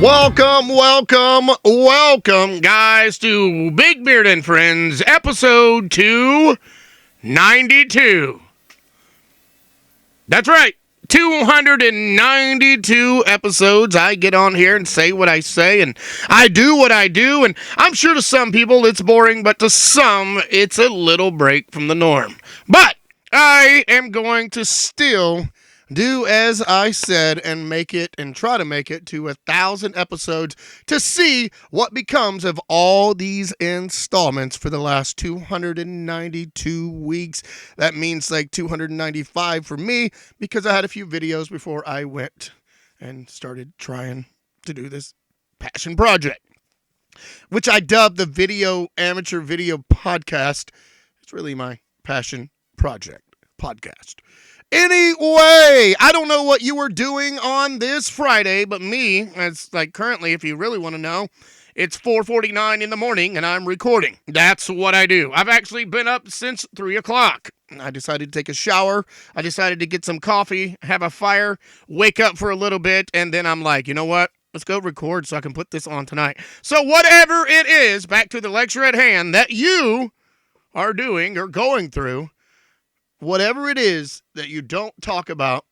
Welcome, guys, to Big Beard and Friends, episode 292. That's right, 292 episodes. I get on here and say what I say, and I do what I do, and I'm sure to some people it's boring, but to some, it's a little break from the norm. But I am going to still do as I said and try to make it to 1,000 episodes to see what becomes of all these installments for the last 292 weeks. That means like 295 for me because I had a few videos before I went and started trying to do this passion project, which I dubbed the amateur video podcast. It's really my passion podcast. Anyway, I don't know what you were doing on this Friday, but me, it's like currently, if you really want to know, it's 4:49 in the morning and I'm recording. That's what I do. I've actually been up since 3 o'clock. I decided to take a shower. I decided to get some coffee, have a fire, wake up for a little bit, and then I'm like, you know what? Let's go record so I can put this on tonight. So whatever it is, back to the lecture at hand, that you are doing or going through, whatever it is that you don't talk about,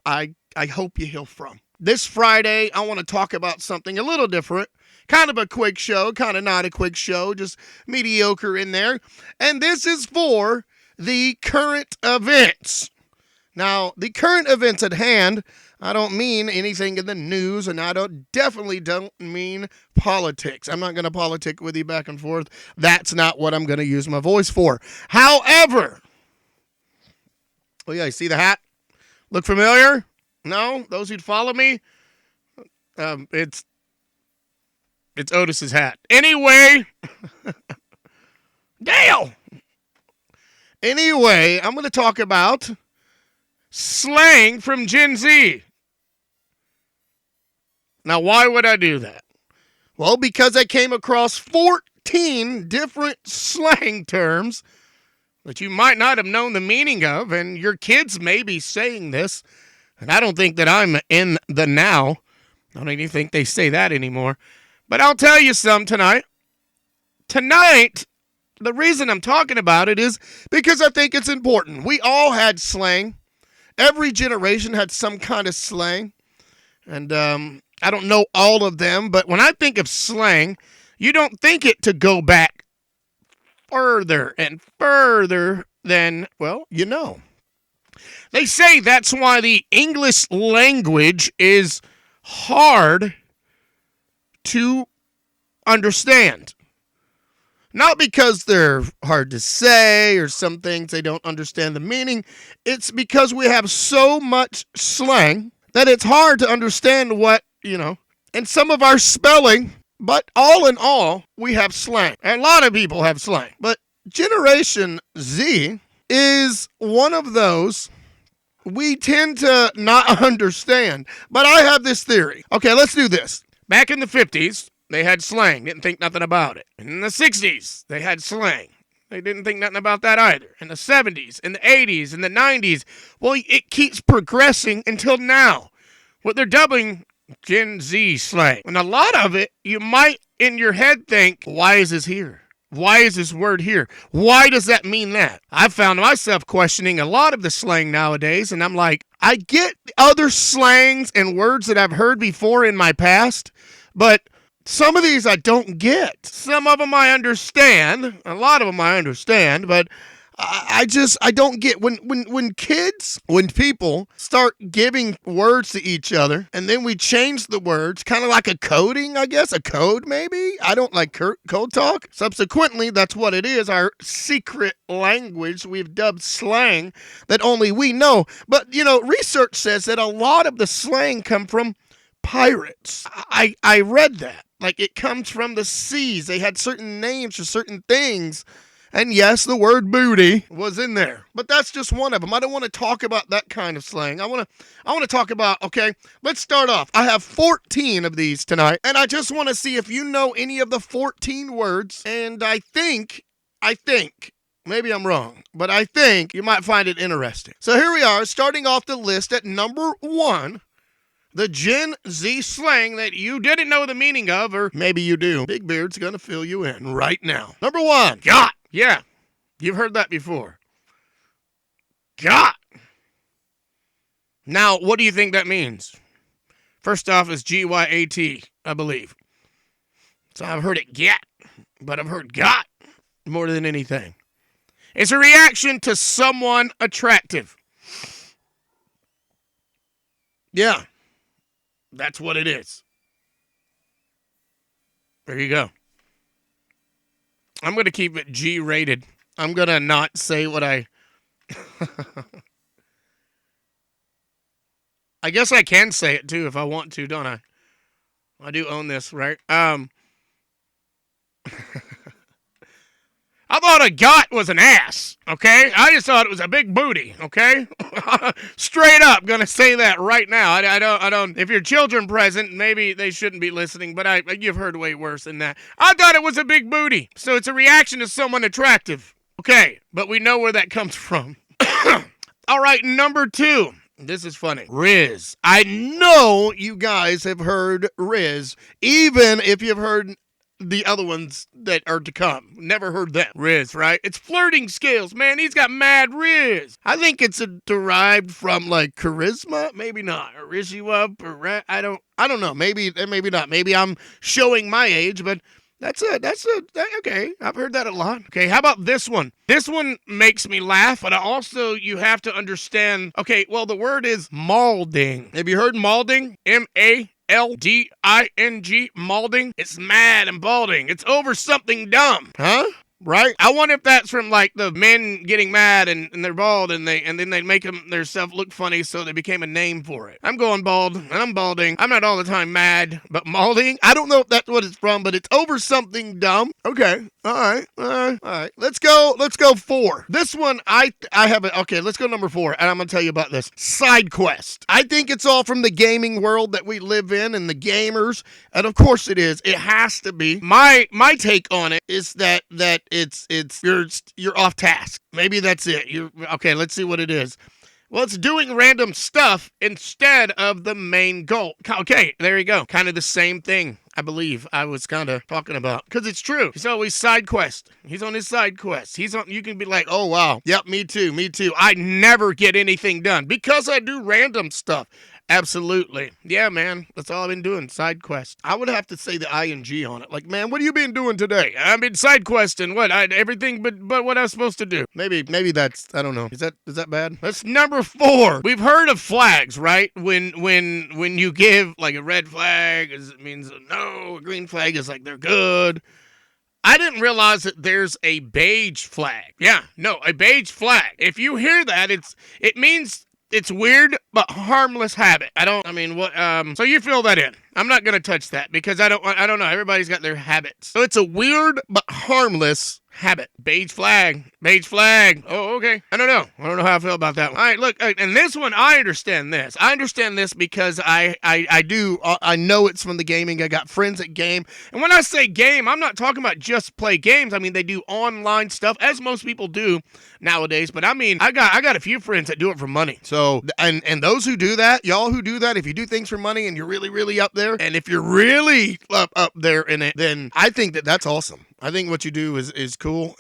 I hope you heal from. This Friday, I want to talk about something a little different. Kind of a quick show, kind of not a quick show, just mediocre in there. And this is for the current events. Now, the current events at hand, I don't mean anything in the news, and I definitely don't mean politics. I'm not going to politic with you back and forth. That's not what I'm going to use my voice for. However, oh, yeah, you see the hat? Look familiar? No? Those who'd follow me? It's Otis's hat. Anyway. Dale! Anyway, I'm going to talk about slang from Gen Z. Now, why would I do that? Well, because I came across 14 different slang terms that you might not have known the meaning of, and your kids may be saying this, and I don't think that I'm in the now. I don't even think they say that anymore. But I'll tell you some tonight. Tonight, the reason I'm talking about it is because I think it's important. We all had slang. Every generation had some kind of slang. And I don't know all of them, but when I think of slang, you don't think it to go back further and further than, well, you know. They say that's why the English language is hard to understand. Not because they're hard to say or some things they don't understand the meaning. It's because we have so much slang that it's hard to understand what, and some of our spelling. But all in all, we have slang. And a lot of people have slang. But Generation Z is one of those we tend to not understand. But I have this theory. Okay, let's do this. Back in the 50s, they had slang. Didn't think nothing about it. In the 60s, they had slang. They didn't think nothing about that either. In the 70s, in the 80s, in the 90s, well, it keeps progressing until now. What they're dubbing Gen Z slang. And a lot of it, you might in your head think, why is this here? Why is this word here? Why does that mean that? I found myself questioning a lot of the slang nowadays, and I'm like, I get other slangs and words that I've heard before in my past, but some of these I don't get. Some of them I understand. A lot of them I understand, but I don't get when people start giving words to each other and then we change the words, kind of like a coding, I guess, a code maybe. I don't like code talk. Subsequently, that's what it is, our secret language we've dubbed slang that only we know. But, research says that a lot of the slang come from pirates. I read that. Like, it comes from the seas. They had certain names for certain things. And yes, the word booty was in there. But that's just one of them. I don't want to talk about that kind of slang. I want to talk about, okay, let's start off. I have 14 of these tonight. And I just want to see if you know any of the 14 words. And I think, maybe I'm wrong, but I think you might find it interesting. So here we are, starting off the list at number 1. the Gen Z slang that you didn't know the meaning of, or maybe you do. Big Beard's going to fill you in right now. Number 1, got. Yeah, you've heard that before. Got. Now, what do you think that means? First off, it's G-Y-A-T, I believe. So I've heard it get, but I've heard got more than anything. It's a reaction to someone attractive. Yeah, that's what it is. There you go. I'm going to keep it G-rated. I'm going to not say what I... I guess I can say it, too, if I want to, don't I? I do own this, right? I thought a got was an ass, okay? I just thought it was a big booty, okay? Straight up, gonna say that right now. I don't. If your children present, maybe they shouldn't be listening, but you've heard way worse than that. I thought it was a big booty, so it's a reaction to someone attractive. Okay, but we know where that comes from. All right, number 2. This is funny. Riz. I know you guys have heard Riz, even if you've heard the other ones that are to come. Never heard them. Riz, right? It's flirting skills, man. He's got mad Riz. I think it's derived from like charisma. Maybe not. Or riz you up. Or I don't know. Maybe not. Maybe I'm showing my age, but okay. I've heard that a lot. Okay, how about this one? This one makes me laugh, but also you have to understand. Okay, well, the word is malding. Have you heard malding? MALDING, malding. It's mad and balding. It's over something dumb. Huh? Right? I wonder if that's from like the men getting mad and they're bald and then they make their self look funny, so they became a name for it. I'm going bald and I'm balding. I'm not all the time mad, but malding. I don't know if that's what it's from, but it's over something dumb. Okay. All right. Let's go 4. This one I have it. Okay, let's go number 4, and I'm gonna tell you about this. Side quest. I think it's all from the gaming world that we live in and the gamers, and of course it is. It has to be. My take on it is that it's you're off task. Maybe that's it. Okay, let's see what it is. Well, it's doing random stuff instead of the main goal. Okay, there you go. Kind of the same thing, I believe I was kind of talking about. Because it's true. He's always side quest. He's on his side quest. You can be like, oh, wow. Yep, me too. I never get anything done because I do random stuff. Absolutely. Yeah, man. That's all I've been doing. Side quest. I would have to say the ing on it. Like, man, what have you been doing today? I've been side questing. What? Everything but what I was supposed to do. Maybe that's, I don't know. Is that bad? That's number 4. We've heard of flags, right? When you give like a red flag, it means no. A green flag is like they're good. I didn't realize that there's a beige flag. Yeah, no, a beige flag. If you hear that, it means it's weird, but harmless habit. So you fill that in. I'm not going to touch that because I don't know. Everybody's got their habits. So it's a weird, but harmless habit. Beige flag. Oh, okay. I don't know how I feel about that one. All right, look, and this one, I understand this. I understand this because I know it's from the gaming. I got friends that game. And when I say game, I'm not talking about just play games. I mean, they do online stuff, as most people do nowadays. But I mean, I got a few friends that do it for money. So, and those who do that, y'all who do that, if you do things for money and you're really, really up there, and if you're really up there in it, then I think that's awesome. I think what you do is cool.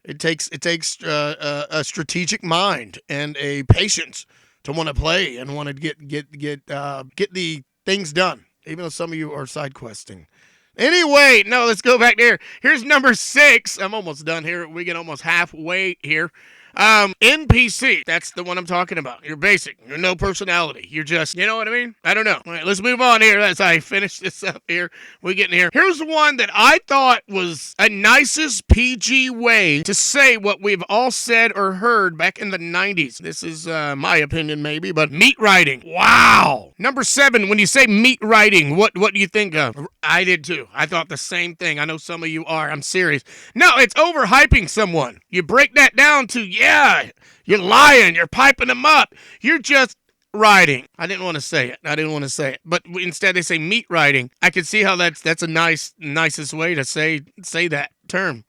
It takes a strategic mind and a patience to want to play and want to get the things done, even though some of you are side questing. Anyway, no, let's go back there. Here's number 6. I'm almost done here. We get almost halfway here. NPC, that's the one I'm talking about. You're basic. You're no personality. You're just, you know what I mean? I don't know. All right, let's move on here as I finish this up here. We're getting here. Here's one that I thought was a nicest PG way to say what we've all said or heard back in the 90s. This is my opinion maybe, but meat riding. Wow. Number 7, when you say meat riding, what do you think of? I did too. I thought the same thing. I know some of you are. I'm serious. No, it's overhyping someone. You break that down to, yeah, you're lying. You're piping them up. You're just riding. I didn't want to say it. But instead they say meat riding. I can see how that's a nicest way to say that term.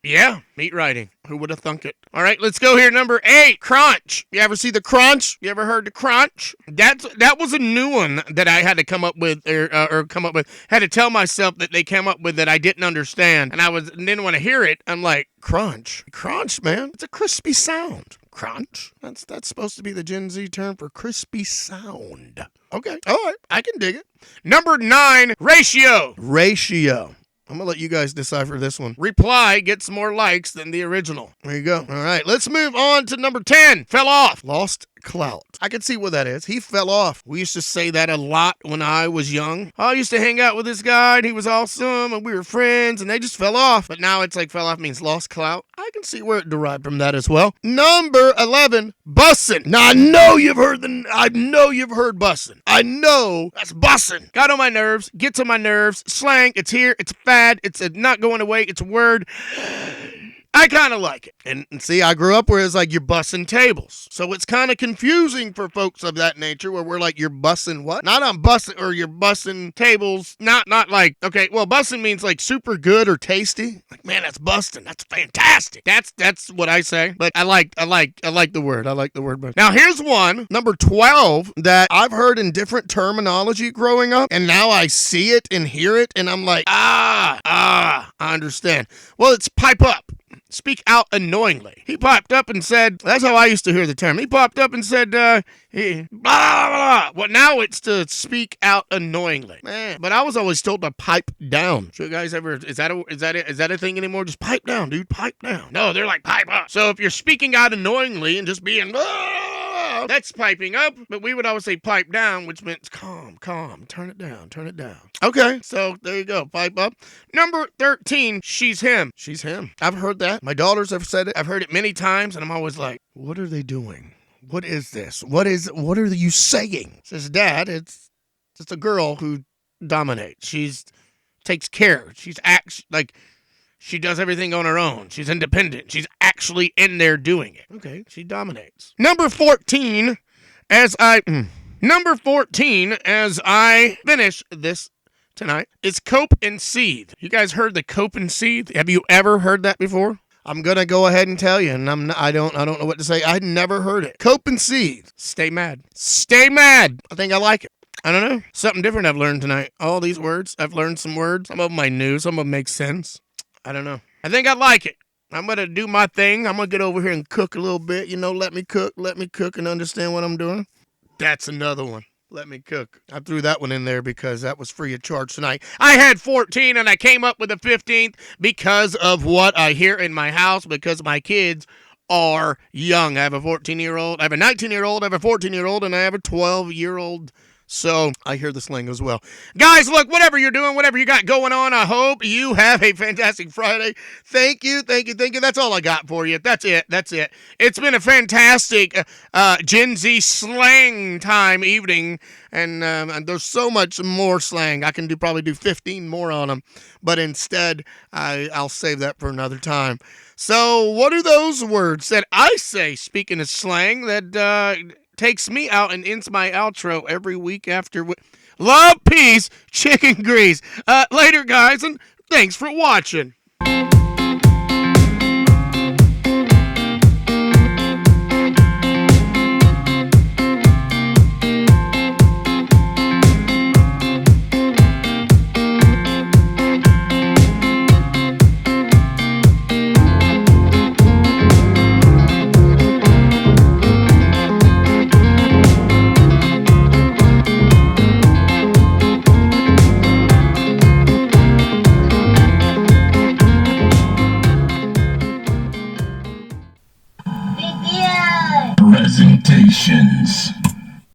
Yeah, meat riding. Who would have thunk it? All right, let's go here. Number 8, crunch. You ever see the crunch? You ever heard the crunch? That was a new one that I had to come up with, had to tell myself that they came up with that I didn't understand, and didn't want to hear it. I'm like, crunch, man. It's a crispy sound. Crunch. That's supposed to be the Gen Z term for crispy sound. Okay, all right, I can dig it. Number 9, ratio. I'm going to let you guys decipher this one. Reply gets more likes than the original. There you go. All right, let's move on to number 10. Fell off. Lost clout. I can see what that is. He fell off. We used to say that a lot when I was young. I used to hang out with this guy, and he was awesome, and we were friends, and they just fell off. But now it's like fell off means lost clout. I can see where it derived from that as well. Number 11, bussin'. Now, I know you've heard bussin'. I know that's bussin'. Got on my nerves, gets on my nerves. Slang, it's here, it's a fad, it's not going away, it's a word. I kind of like it. And see, I grew up where it's like you're bussing tables. So it's kind of confusing for folks of that nature where we're like, you're bussing what? Not on bussing, or you're bussing tables. Not like, okay, well, bussing means like super good or tasty. Like, man, that's busting. That's fantastic. That's what I say. But I like the word. I like the word. Now, here's one, number 12, that I've heard in different terminology growing up. And now I see it and hear it. And I'm like, I understand. Well, it's pipe up. Speak out annoyingly. He popped up and said, that's how I used to hear the term. He popped up and said, blah, blah, blah. Well, now it's to speak out annoyingly. Man, but I was always told to pipe down. So you guys ever, is that a thing anymore? Just pipe down, dude, pipe down. No, they're like pipe up. So if you're speaking out annoyingly and just being, that's piping up, but we would always say pipe down, which meant calm, turn it down. Okay, so there you go, pipe up. Number 13, she's him. I've heard that. My daughters have said it. I've heard it many times, and I'm always like, what are they doing? What is this? What are you saying? Says, Dad, it's just a girl who dominates. Takes care. She does everything on her own. She's independent. She's actually in there doing it. Okay, she dominates. Number 14, as I finish this tonight, is cope and seethe. You guys heard the cope and seethe? Have you ever heard that before? I'm gonna go ahead and tell you, and I don't know what to say. I'd never heard it. Cope and seethe. Stay mad. I think I like it. I don't know. Something different I've learned tonight. All these words. I've learned some words. Some of them I knew. Some of them make sense. I don't know. I think I like it. I'm going to do my thing. I'm going to get over here and cook a little bit. Let me cook and understand what I'm doing. That's another one. Let me cook. I threw that one in there because that was free of charge tonight. I had 14 and I came up with the 15th because of what I hear in my house, because my kids are young. I have a 14-year-old, I have a 19-year-old, I have a 14-year-old, and I have a 12-year-old. So I hear the slang as well. Guys, look, whatever you're doing, whatever you got going on, I hope you have a fantastic Friday. Thank you. That's all I got for you. That's it. It's been a fantastic Gen Z slang time evening, and there's so much more slang. I can probably do 15 more on them, but instead I'll save that for another time. So what are those words that I say, speaking of slang, that takes me out and ends my outro every week after. Love, peace, chicken grease. Later, guys, and thanks for watching.